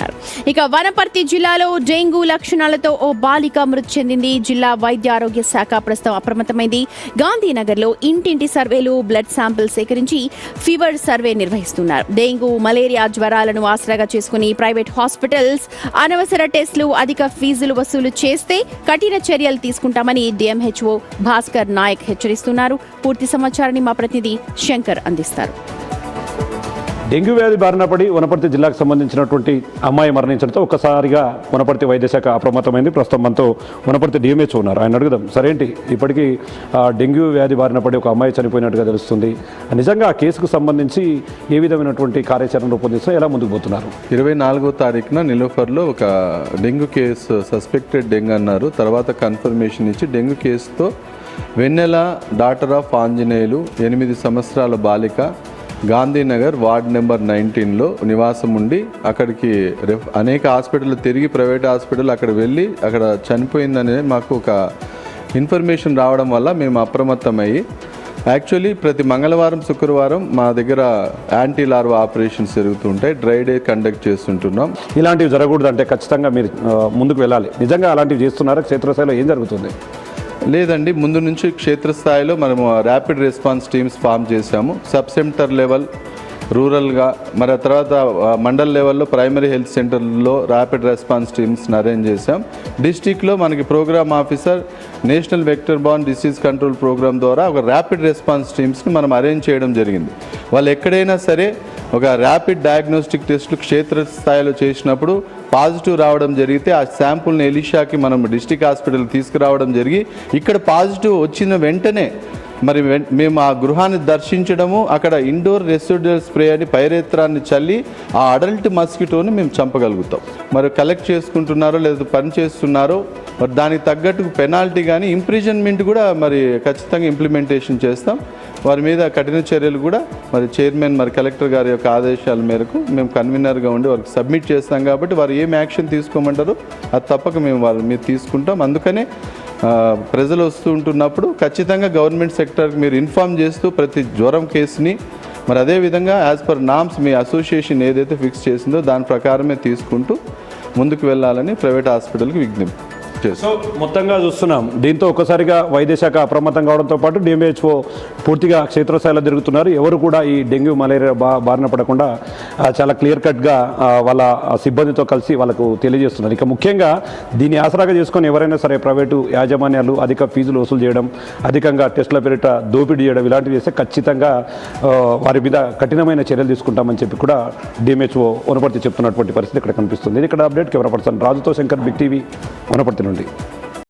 చేస్తున్నారు. ఇక వనపర్తి జిల్లాలో డెంగూ లక్షణాలతో ఓ బాలిక మృతి చెందింది. జిల్లా వైద్య ఆరోగ్య శాఖ ప్రస్తుతం అప్రమత్తమైంది. గాంధీనగర్లో ఇంటింటి సర్వేలు, బ్లడ్ శాంపిల్ సేకరించి ఫీవర్ సర్వే నిర్వహిస్తున్నారు. డెంగూ, మలేరియా జ్వరాలను ఆసరాగా చేసుకుని ప్రైవేట్ హాస్పిటల్స్ అనవసర టెస్టులు, అధిక ఫీజులు వసూలు చేస్తే కఠిన చర్యలు తీసుకుంటామని డిఎంహెచ్ఓ భాస్కర్ నాయక్ హెచ్చరిస్తున్నారు. పూర్తి సమాచారాన్ని మా ప్రతినిధి శంకర్ అందిస్తారు. డెంగ్యూ వ్యాధి బారిన పడి వనపర్తి జిల్లాకు సంబంధించినటువంటి అమ్మాయి మరణించడంతో ఒక్కసారిగా వనపర్తి వైద్యశాఖ అప్రమత్తమైంది. ప్రస్తుతం మనతో వనపర్తి డిఎంహెచ్ఓ ఉన్నారు. ఆయన అడుగుదాం, సరేంటి ఇప్పటికీ డెంగ్యూ వ్యాధి బారిన పడి ఒక అమ్మాయి చనిపోయినట్టుగా తెలుస్తుంది. నిజంగా ఆ కేసుకు సంబంధించి ఏ విధమైనటువంటి కార్యాచరణ రూపొందిస్తూ ఎలా ముందుకు పోతున్నారు? 24వ తారీఖున నిలోఫర్లో ఒక డెంగ్యూ కేసు, సస్పెక్టెడ్ డెంగ్యూ అన్నారు. తర్వాత కన్ఫర్మేషన్ ఇచ్చి డెంగ్యూ కేసుతో వెన్నెల డాటర్ ఆఫ్ ఆంజనేయులు 8 సంవత్సరాల బాలిక గాంధీనగర్ వార్డ్ నెంబర్ 19లో నివాసం ఉండి అక్కడికి అనేక హాస్పిటల్ తిరిగి ప్రైవేట్ హాస్పిటల్ అక్కడ వెళ్ళి అక్కడ చనిపోయిందనే మాకు ఒక ఇన్ఫర్మేషన్ రావడం వల్ల మేము అప్రమత్తమయ్యి యాక్చువల్లీ ప్రతి మంగళవారం, శుక్రవారం మా దగ్గర యాంటీ లార్వా ఆపరేషన్స్ జరుగుతుంటాయి. డ్రై డే కండక్ట్ చేస్తుంటున్నాం. ఇలాంటివి జరగకూడదు అంటే ఖచ్చితంగా మీరు ముందుకు వెళ్ళాలి. నిజంగా అలాంటివి చేస్తున్నారా? క్షేత్రస్థాయిలో ఏం జరుగుతుంది? లేదండి, ముందు నుంచి క్షేత్రస్థాయిలో మనము ర్యాపిడ్ రెస్పాన్స్ టీమ్స్ ఫామ్ చేశాము. సబ్ సెంటర్ లెవెల్, రూరల్గా, మరి ఆ తర్వాత మండల్ లెవెల్లో ప్రైమరీ హెల్త్ సెంటర్లో ర్యాపిడ్ రెస్పాన్స్ టీమ్స్ని అరేంజ్ చేశాం. డిస్టిక్లో మనకి programme officer national vector borne disease control programme ద్వారా ఒక ర్యాపిడ్ రెస్పాన్స్ టీమ్స్ని మనం అరేంజ్ చేయడం జరిగింది. వాళ్ళు ఎక్కడైనా సరే ఒక ర్యాపిడ్ డయాగ్నోస్టిక్ టెస్టులు క్షేత్రస్థాయిలో చేసినప్పుడు పాజిటివ్ రావడం జరిగితే ఆ శాంపుల్ని ఎలిషాకి మనం డిస్టిక్ హాస్పిటల్ తీసుకురావడం జరిగి ఇక్కడ పాజిటివ్ వచ్చిన వెంటనే మరి మేము ఆ గృహాన్ని దర్శించడము, అక్కడ ఇండోర్ రెసిడ్యుయల్ స్ప్రే అని పైరేత్రాన్ని చల్లి ఆ అడల్ట్ మస్కిటోని మేము చంపగలుగుతాం. మరి కలెక్ట్ చేసుకుంటున్నారో లేదా పని చేస్తున్నారో మరి దానికి తగ్గట్టు పెనాల్టీ కానీ ఇంప్రిజన్మెంట్ కూడా మరి ఖచ్చితంగా ఇంప్లిమెంటేషన్ చేస్తాం. వారి మీద కఠిన చర్యలు కూడా మరి చైర్మన్, మరి కలెక్టర్ గారి యొక్క ఆదేశాల మేరకు మేము కన్వీనర్గా ఉండి వారికి సబ్మిట్ చేస్తాం. కాబట్టి వారు ఏం యాక్షన్ తీసుకోమంటారో అది తప్పక మేము వారి మీద తీసుకుంటాం. అందుకనే ప్రజలు వస్తూ ఉంటున్నప్పుడు ఖచ్చితంగా గవర్నమెంట్ సెక్టర్కి మీరు ఇన్ఫామ్ చేస్తూ ప్రతి జ్వరం కేసుని మరి అదేవిధంగా యాజ్ పర్ నామ్స్ మీ అసోసియేషన్ ఏదైతే ఫిక్స్ చేసిందో దాని ప్రకారమే తీసుకుంటూ ముందుకు వెళ్ళాలని ప్రైవేట్ హాస్పిటల్కి విజ్ఞప్తి. సో మొత్తంగా చూస్తున్నాం. దీంతో ఒక్కసారిగా వైద్యశాఖ అప్రమత్తం కావడంతో పాటు డిఎంహెచ్ఓ పూర్తిగా క్షేత్రస్థాయిలో తిరుగుతున్నారు. ఎవరు కూడా ఈ డెంగ్యూ, మలేరియా బారిన పడకుండా చాలా క్లియర్ కట్గా వాళ్ళ సిబ్బందితో కలిసి వాళ్ళకు తెలియజేస్తున్నారు. ఇక ముఖ్యంగా దీన్ని ఆసరాగా చేసుకొని ఎవరైనా సరే ప్రైవేటు యాజమాన్యాలు అధిక ఫీజులు వసూలు చేయడం, అధికంగా టెస్టుల పేరిట దోపిడీ చేయడం ఇలాంటివి చేస్తే ఖచ్చితంగా వారి మీద కఠినమైన చర్యలు తీసుకుంటామని చెప్పి కూడా డిఎంహెచ్ఓ వనపర్తి చెప్తున్నటువంటి పరిస్థితి ఇక్కడ కనిపిస్తుంది. ఇక్కడ అప్డేట్ కెమెరా పర్సన్ రాజుతో శంకర్, బిగ్ టీవీ వనపర్తి నుండి.